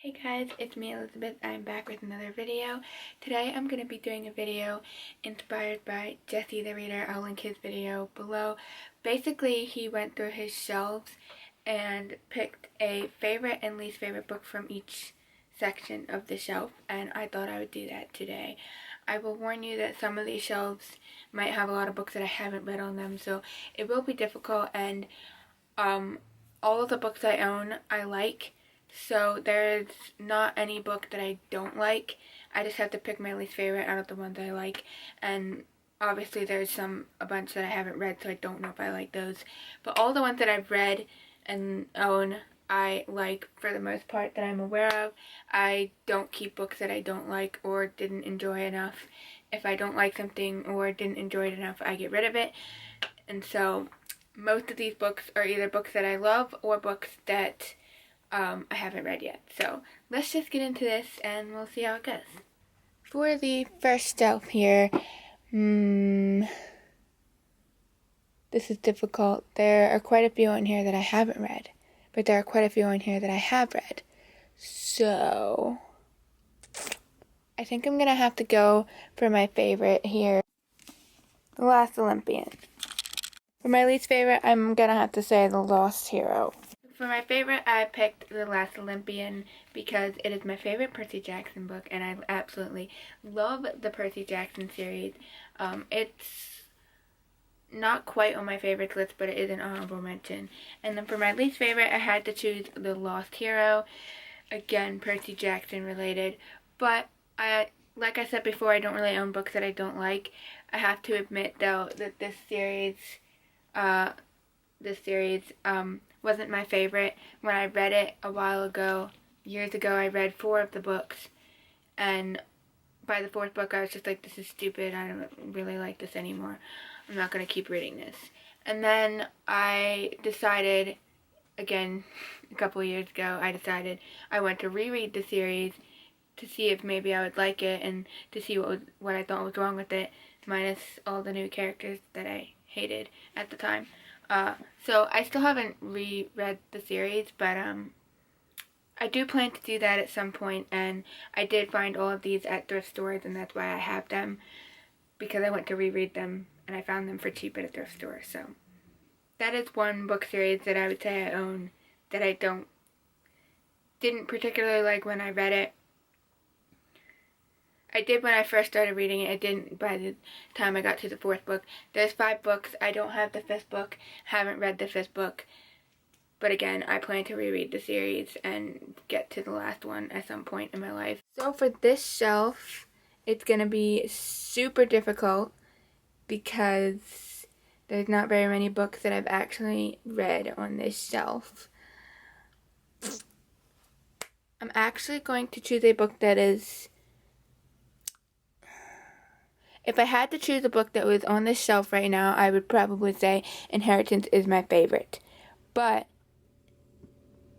Hey guys, it's me Elizabeth. I'm back with another video. Today I'm going to be doing a video inspired by Jesse the Reader. I'll link his video below. Basically, he went through his shelves and picked a favorite and least favorite book from each section of the shelf, and I thought I would do that today. I will warn you that some of these shelves might have a lot of books that I haven't read on them, so it will be difficult, and all of the books I own I like. So there's not any book that I don't like. I just have to pick my least favorite out of the ones I like. And obviously there's a bunch that I haven't read, so I don't know if I like those. But all the ones that I've read and own, I like for the most part that I'm aware of. I don't keep books that I don't like or didn't enjoy enough. If I don't like something or didn't enjoy it enough, I get rid of it. And so most of these books are either books that I love or books that I haven't read yet. So let's just get into this and we'll see how it goes. For the first shelf here, this is difficult. There are quite a few in here that I haven't read, but there are quite a few in here that I have read. So I think I'm gonna have to go for my favorite here, The Last Olympian. For my least favorite, I'm gonna have to say The Lost Hero. For my favorite, I picked The Last Olympian because it is my favorite Percy Jackson book, and I absolutely love the Percy Jackson series. It's not quite on my favorites list, but it is an honorable mention. And then for my least favorite, I had to choose The Lost Hero. Again, Percy Jackson related, but like I said before, I don't really own books that I don't like. I have to admit, though, that this series wasn't my favorite. When I read it a while ago, years ago, I read 4 of the books, and by the 4th book I was just like, this is stupid, I don't really like this anymore, I'm not going to keep reading this. And then I decided, again, a couple of years ago, I went to reread the series to see if maybe I would like it, and to see what I thought was wrong with it, minus all the new characters that I hated at the time. So I still haven't reread the series, but I do plan to do that at some point, and I did find all of these at thrift stores, and that's why I have them, because I went to reread them, and I found them for cheap at a thrift store. So that is one book series that I would say I own that I didn't particularly like when I read it. I did when I first started reading it. I didn't by the time I got to the 4th book. There's 5 books. I don't have the 5th book. Haven't read the 5th book. But again, I plan to reread the series and get to the last one at some point in my life. So for this shelf, it's going to be super difficult because there's not very many books that I've actually read on this shelf. I'm actually going to choose a book that is... If I had to choose a book that was on this shelf right now, I would probably say Inheritance is my favorite. But,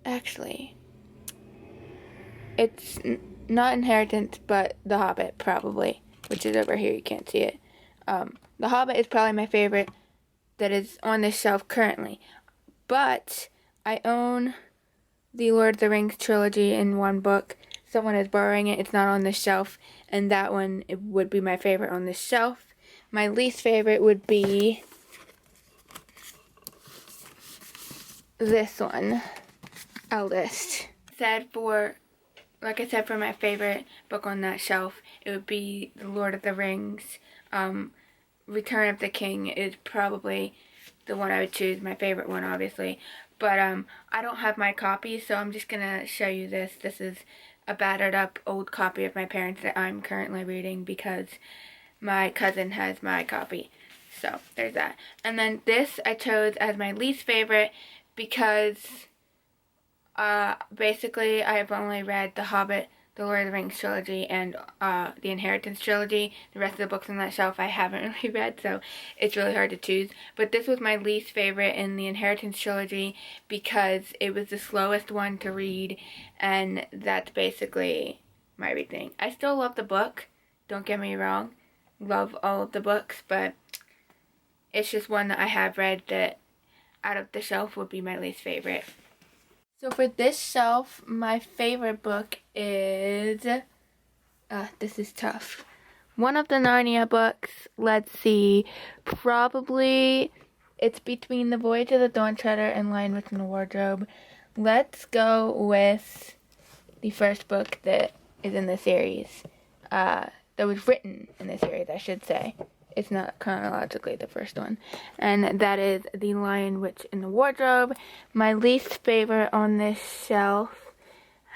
actually, it's not Inheritance, but The Hobbit, probably, which is over here, you can't see it. The Hobbit is probably my favorite that is on this shelf currently. But, I own the Lord of the Rings trilogy in one book. Someone is borrowing it. It's not on this shelf, and that one it would be my favorite on this shelf. My least favorite would be this one, Eldest. Like I said, for my favorite book on that shelf, it would be The Lord of the Rings. Return of the King is probably the one I would choose, my favorite one, obviously. But I don't have my copy, so I'm just gonna show you this. This is a battered up old copy of my parents that I'm currently reading because my cousin has my copy. So there's that. And then this I chose as my least favorite because basically I have only read The Hobbit, the Lord of the Rings trilogy, and the Inheritance trilogy. The rest of the books on that shelf I haven't really read, so it's really hard to choose. But this was my least favorite in the Inheritance trilogy because it was the slowest one to read, and that's basically my reading. I still love the book, don't get me wrong. Love all of the books, but it's just one that I have read that out of the shelf would be my least favorite. So for this shelf, my favorite book is, this is tough. One of the Narnia books, let's see, probably it's between The Voyage of the Dawn Treader and Lion, Witch, and the Wardrobe. Let's go with the first book that is in the series, that was written in the series, I should say. It's not chronologically the first one. And that is The Lion, Witch, and the Wardrobe. My least favorite on this shelf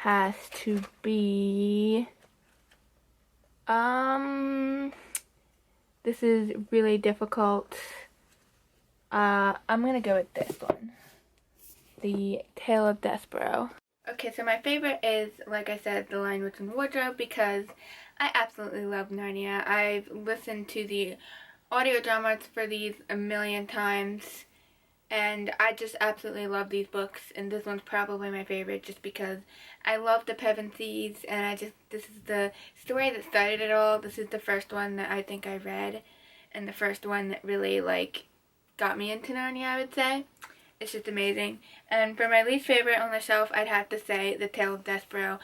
has to be... this is really difficult. I'm gonna go with this one. The Tale of Despereaux. Okay, so my favorite is, like I said, The Lion, Witch, and the Wardrobe because I absolutely love Narnia. I've listened to the audio dramas for these a million times, and I just absolutely love these books, and this one's probably my favorite just because I love the Pevensies, and this is the story that started it all. This is the first one that I think I read, and the first one that really, got me into Narnia, I would say. It's just amazing. And for my least favorite on the shelf, I'd have to say The Tale of Despereaux.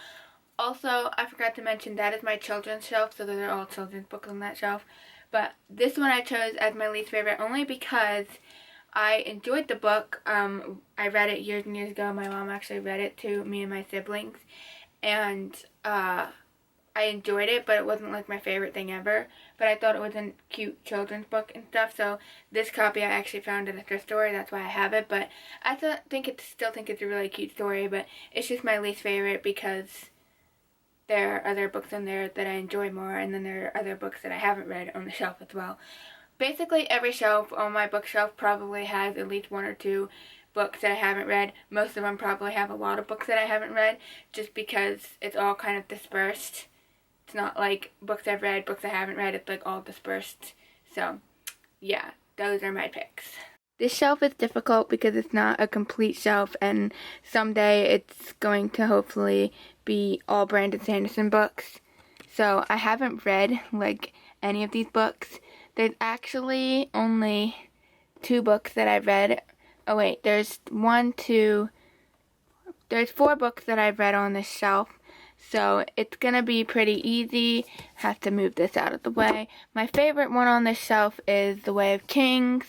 Also, I forgot to mention that is my children's shelf, so those are all children's books on that shelf. But this one I chose as my least favorite only because I enjoyed the book. I read it years and years ago. My mom actually read it to me and my siblings. And I enjoyed it, but it wasn't like my favorite thing ever. But I thought it was a cute children's book and stuff, so this copy I actually found at a thrift store, that's why I have it. But I still think it's a really cute story, but it's just my least favorite because there are other books in there that I enjoy more, and then there are other books that I haven't read on the shelf as well. Basically, every shelf on my bookshelf probably has at least one or two books that I haven't read. Most of them probably have a lot of books that I haven't read, just because it's all kind of dispersed. It's not like books I've read, books I haven't read, it's like all dispersed. So, yeah, those are my picks. This shelf is difficult because it's not a complete shelf, and someday it's going to hopefully be all Brandon Sanderson books. So I haven't read, any of these books. There's actually only 2 books that I've read. Oh wait, there's 4 books that I've read on this shelf. So it's gonna be pretty easy. Have to move this out of the way. My favorite one on this shelf is The Way of Kings.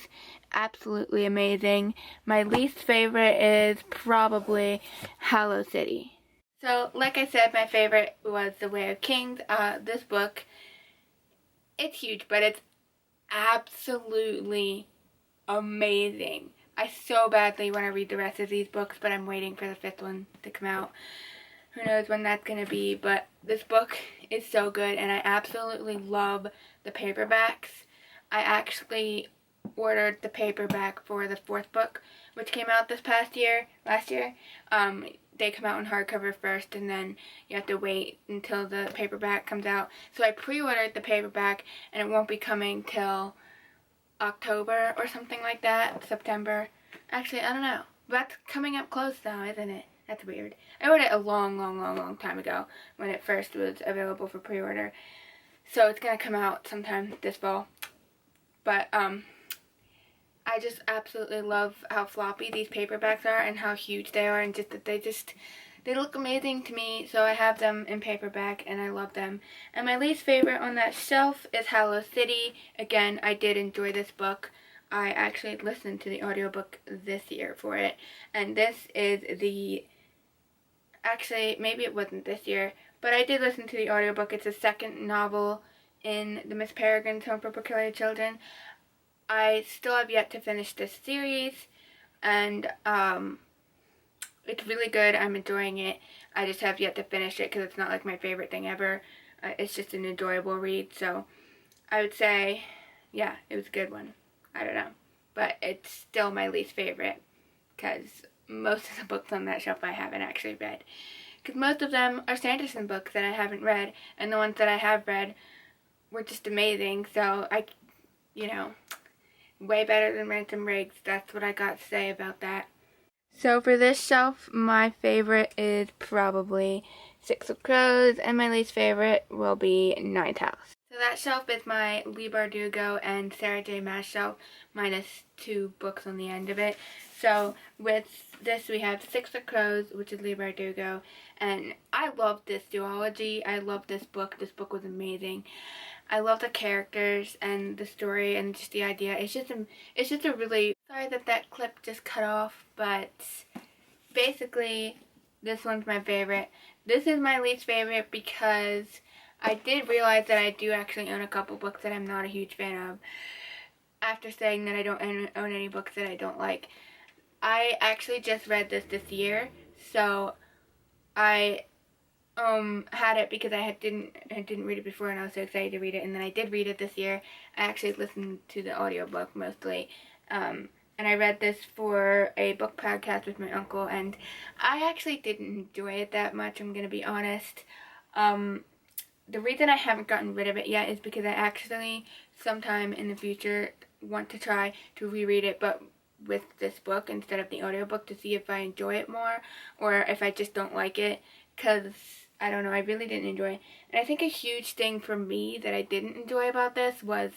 Absolutely amazing. My least favorite is probably Hollow City. So, like I said, my favorite was The Way of Kings. This book, it's huge, but it's absolutely amazing. I so badly want to read the rest of these books, but I'm waiting for the 5th one to come out. Who knows when that's going to be, but this book is so good, and I absolutely love the paperbacks. I actually ordered the paperback for the 4th book, which came out last year. They come out in hardcover first, and then you have to wait until the paperback comes out. So I pre-ordered the paperback, and it won't be coming till October or something like that, September. Actually, I don't know. That's coming up close now, isn't it? That's weird. I ordered it a long time ago when it first was available for pre-order. So it's going to come out sometime this fall. But, I just absolutely love how floppy these paperbacks are and how huge they are, and just that they look amazing to me. So I have them in paperback and I love them. And my least favorite on that shelf is Hollow City. Again, I did enjoy this book. I actually listened to the audiobook this year for it. And this is actually, maybe it wasn't this year, but I did listen to the audiobook. It's the 2nd novel in the Miss Peregrine's Home for Peculiar Children. I still have yet to finish this series, and it's really good. I'm enjoying it. I just have yet to finish it because it's not like my favorite thing ever. It's just an enjoyable read, so I would say, yeah, it was a good one. I don't know, but it's still my least favorite because most of the books on that shelf I haven't actually read. Because most of them are Sanderson books that I haven't read, and the ones that I have read were just amazing, so way better than Ransom Riggs. That's what I got to say about that. So for this shelf, my favorite is probably Six of Crows, and my least favorite will be Ninth House. So that shelf is my Leigh Bardugo and Sarah J. Maas shelf, minus 2 books on the end of it. So with this we have Six of Crows, which is Leigh Bardugo, and I love this duology. I love this book. This book was amazing. I love the characters and the story and just the idea. It's just a really, sorry that clip just cut off, but basically this one's my favorite. This is my least favorite because I did realize that I do actually own a couple books that I'm not a huge fan of. After saying that I don't own any books that I don't like. I actually just read this year, so I had it because I didn't read it before and I was so excited to read it, and then I did read it this year. I actually listened to the audiobook mostly, and I read this for a book podcast with my uncle, and I actually didn't enjoy it that much, I'm gonna be honest. The reason I haven't gotten rid of it yet is because I actually sometime in the future want to try to reread it, but with this book instead of the audiobook, to see if I enjoy it more or if I just don't like it, because I don't know, I really didn't enjoy it. And I think a huge thing for me that I didn't enjoy about this was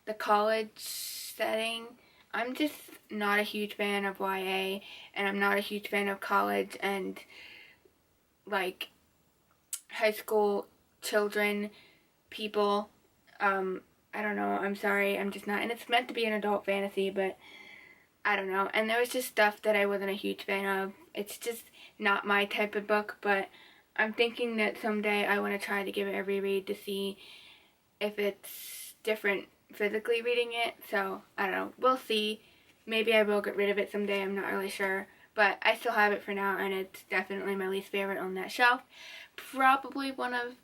the college setting. I'm just not a huge fan of YA, and I'm not a huge fan of college and like high school children, people. I don't know, I'm sorry, I'm just not, and it's meant to be an adult fantasy, but I don't know, and there was just stuff that I wasn't a huge fan of. It's just not my type of book, but I'm thinking that someday I want to try to give it a reread to see if it's different physically reading it, so I don't know, we'll see. Maybe I will get rid of it someday, I'm not really sure, but I still have it for now, and it's definitely my least favorite on that shelf. Probably one of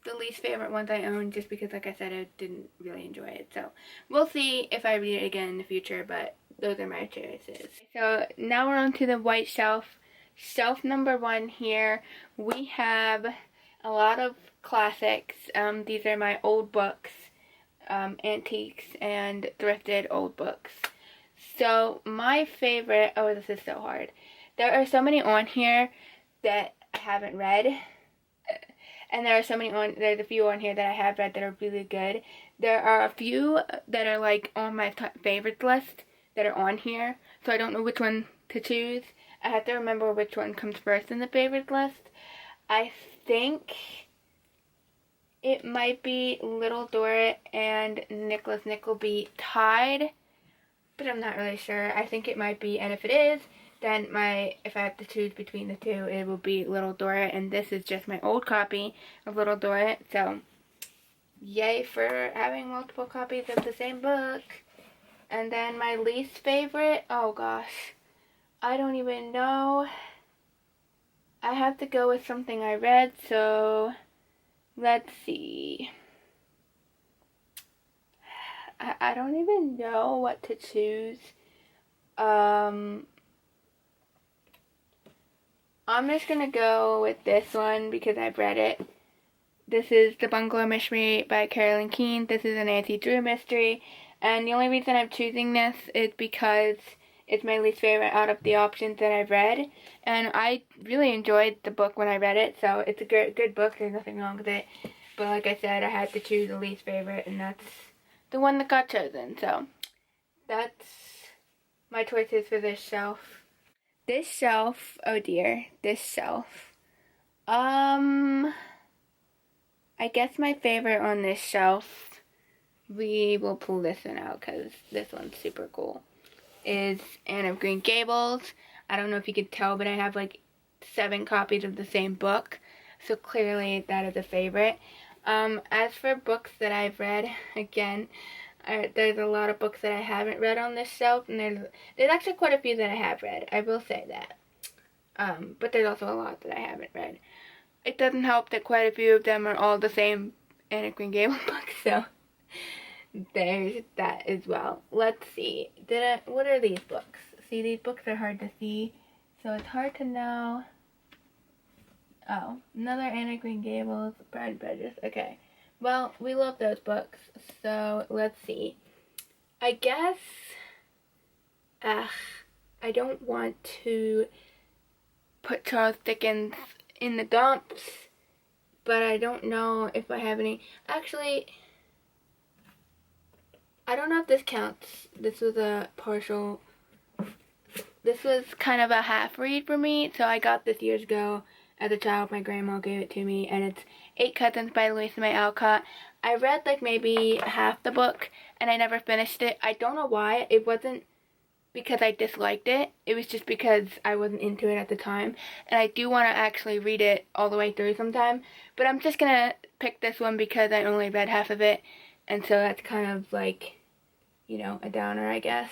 the least favorite ones I own, just because, like I said, I didn't really enjoy it. So we'll see if I read it again in the future, but those are my choices. So now we're on to the white shelf. Shelf number 1 here, we have a lot of classics. These are my old books, antiques and thrifted old books. So my favorite, oh, this is so hard. There are so many on here that I haven't read. And there's a few on here that I have read that are really good. There are a few that are like on my favorites list that are on here, so I don't know which one to choose. I have to remember which one comes first in the favorites list. I think it might be Little Dorrit and Nicholas Nickleby tied, but I'm not really sure. I think it might be, and if it is, then if I have to choose between the two, it will be Little Dorrit, and this is just my old copy of Little Dorrit, so yay for having multiple copies of the same book. And then my least favorite, oh gosh, I don't even know. I have to go with something I read, so let's see. I don't even know what to choose. I'm just gonna go with this one because I've read it. This is The Bungalow Mystery by Carolyn Keane. This is a Nancy Drew mystery, and the only reason I'm choosing this is because it's my least favorite out of the options that I've read, and I really enjoyed the book when I read it, so it's a good book, there's nothing wrong with it, but like I said, I had to choose the least favorite, and that's the one that got chosen, so that's my choices for this shelf. This shelf, oh dear, this shelf, I guess my favorite on this shelf, we will pull this one out because this one's super cool, is Anne of Green Gables. I don't know if you could tell, but I have like 7 copies of the same book, so clearly that is a favorite. As for books that I've read, again, there's a lot of books that I haven't read on this shelf, and there's actually quite a few that I have read, I will say that. But there's also a lot that I haven't read. It doesn't help that quite a few of them are all the same Anne of Green Gables books, so there's that as well. Let's see. What are these books? See, these books are hard to see, so it's hard to know. Oh, another Anne of Green Gables, Pride and Prejudice. Okay. Well, we love those books, so let's see. I guess, I don't want to put Charles Dickens in the dumps, but I don't know if I have any. Actually, I don't know if this counts. This was a partial this was kind of a half read for me, so I got this years ago. As a child, my grandma gave it to me, and it's Eight Cousins by Louisa May Alcott. I read like maybe half the book, and I never finished it. I don't know why. It wasn't because I disliked it. It was just because I wasn't into it at the time. And I do want to actually read it all the way through sometime. But I'm just going to pick this one because I only read half of it. And so that's kind of like, you know, a downer, I guess.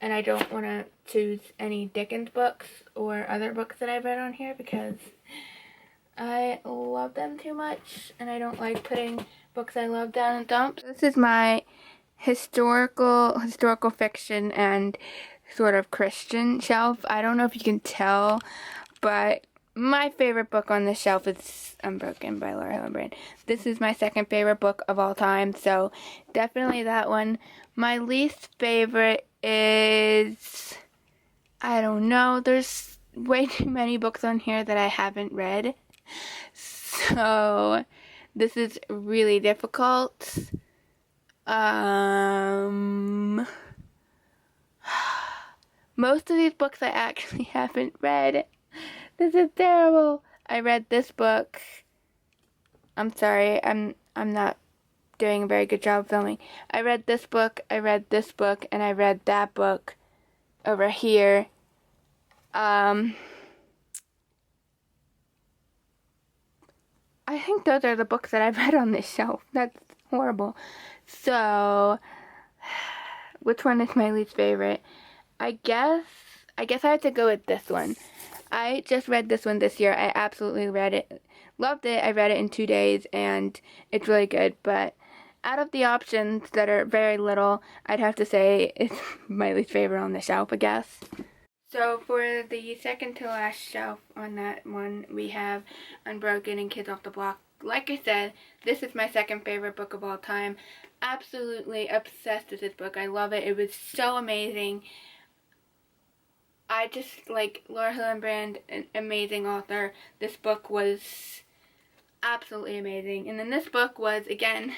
And I don't want to choose any Dickens books or other books that I've read on here because I love them too much. And I don't like putting books I love down in dumps. This is my historical fiction and sort of Christian shelf. I don't know if you can tell, but my favorite book on this shelf is Unbroken by Laura Hillenbrand. This is my second favorite book of all time, so definitely that one. My least favorite is, I don't know, there's way too many books on here that I haven't read, so this is really difficult. Most of these books I actually haven't read. This is terrible. I read this book. I'm sorry, I'm not doing a very good job of filming. I read this book, and I read that book over here. I think those are the books that I've read on this shelf. That's horrible. So, which one is my least favorite? I guess I have to go with this one. I just read this one this year. I absolutely read it. Loved it. I read it in 2 days, and it's really good. But out of the options that are very little, I'd have to say it's my least favorite on the shelf, I guess. So for the second to last shelf on that one, we have Unbroken and Kids Off the Block. Like I said, this is my second favorite book of all time. Absolutely obsessed with this book. I love it. It was so amazing. I just, like, Laura Hillenbrand, an amazing author. This book was absolutely amazing. And then this book was, again,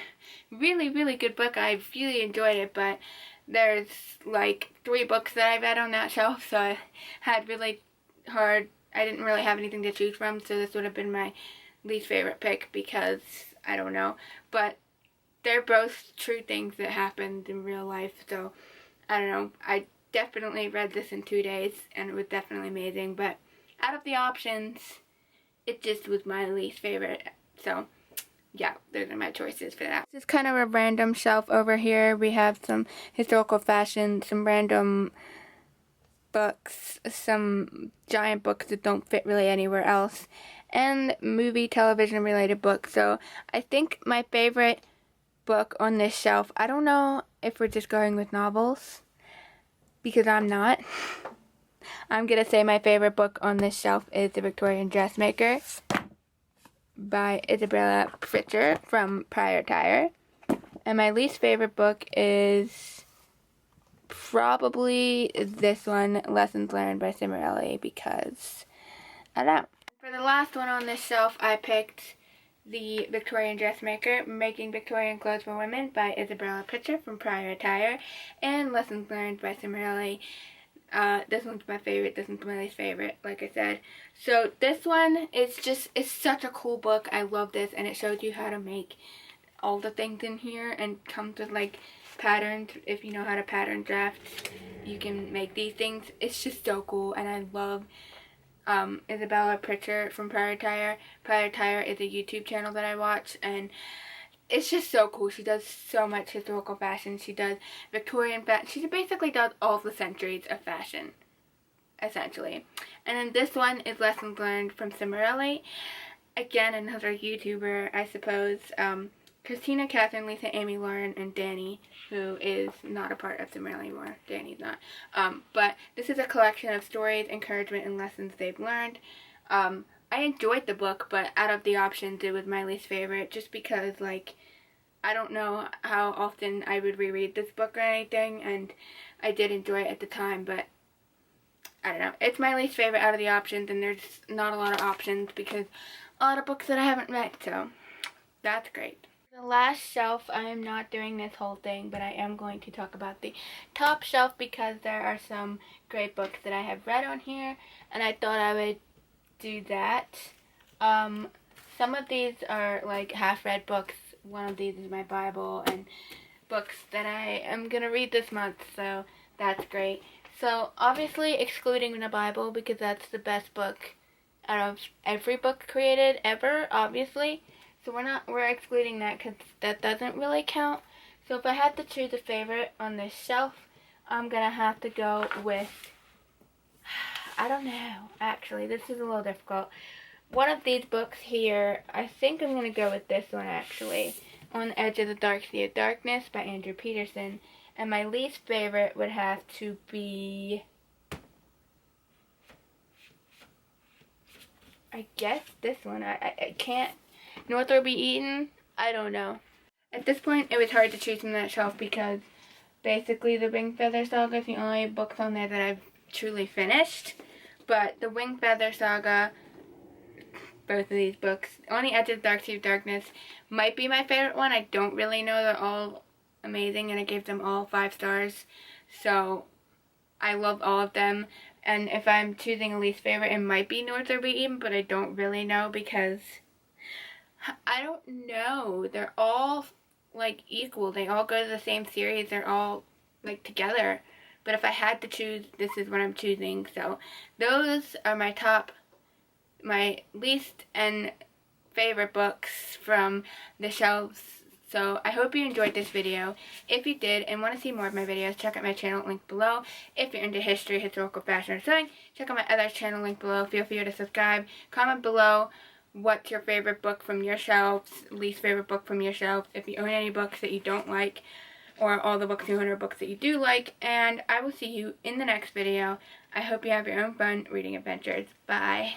really, really good book. I really enjoyed it, but there's, like, 3 books that I read on that shelf, so I had really hard, I didn't really have anything to choose from, so this would have been my least favorite pick because, I don't know, but they're both true things that happened in real life, so, I don't know, I definitely read this in 2 days, and it was definitely amazing, but out of the options, it just was my least favorite, so yeah, those are my choices for that. This is kind of a random shelf over here. We have some historical fashion, some random books, some giant books that don't fit really anywhere else, and movie, television related books. So I think my favorite book on this shelf, I don't know if we're just going with novels, because I'm not. I'm going to say my favorite book on this shelf is The Victorian Dressmaker by Isabella Pritchard from Prior Tire. And my least favorite book is probably this one, Lessons Learned by Cimarrelli, because I don't know. For the last one on this shelf, I picked The Victorian Dressmaker, Making Victorian Clothes for Women by Isabella Pritchard from Prior Tire, and Lessons Learned by Cimarrelli. This one's my favorite, this one's my least favorite, like I said. So this one is just, it's such a cool book. I love this, and it shows you how to make all the things in here, and comes with like patterns. If you know how to pattern draft, you can make these things. It's just so cool, and I love Isabella Pritchard from Prior Tire. Prior Tire is a YouTube channel that I watch, and it's just so cool. She does so much historical fashion. She does Victorian fashion. She basically does all the centuries of fashion, essentially. And then this one is Lessons Learned from Cimarrelli. Again, another YouTuber, I suppose. Christina, Catherine, Lisa, Amy, Lauren, and Danny, who is not a part of Cimarrelli anymore. Danny's not. But this is a collection of stories, encouragement, and lessons they've learned. I enjoyed the book, but out of the options, it was my least favorite, just because, like, I don't know how often I would reread this book or anything, and I did enjoy it at the time, but I don't know. It's my least favorite out of the options, and there's not a lot of options because a lot of books that I haven't read, so that's great. The last shelf, I am not doing this whole thing, but I am going to talk about the top shelf because there are some great books that I have read on here, and I thought I would do that. Some of these are like half-read books. One of these is my Bible, and books that I am going to read this month, so that's great. So, obviously excluding the Bible because that's the best book out of every book created ever, obviously. So we're excluding that because that doesn't really count. So if I had to choose a favorite on this shelf, I'm going to have to go with, I don't know, actually, this is a little difficult. One of these books here, I think I'm going to go with this one actually, On the Edge of the Dark Sea of Darkness by Andrew Peterson. And my least favorite would have to be, I guess this one. I can't. North or Be Eaten? I don't know. At this point, it was hard to choose from that shelf because basically the Wing Feather Saga is the only books on there that I've truly finished. But the Wing Feather Saga, both of these books, On the Edge of the Dark Sea of Darkness, might be my favorite one. I don't really know. They're all amazing and I gave them all 5 stars. So I love all of them. And if I'm choosing a least favorite, it might be North or Be Eaten, but I don't really know because I don't know. They're all like equal. They all go to the same series. They're all like together. But if I had to choose, this is what I'm choosing. So those are my top, my least and favorite books from the shelves. So I hope you enjoyed this video. If you did and want to see more of my videos, check out my channel linked below. If you're into history, historical, fashion, or sewing, check out my other channel linked below. Feel free to subscribe. Comment below what's your favorite book from your shelves, least favorite book from your shelves, if you own any books that you don't like, or all the books you own are books that you do like, and I will see you in the next video. I hope you have your own fun reading adventures. Bye.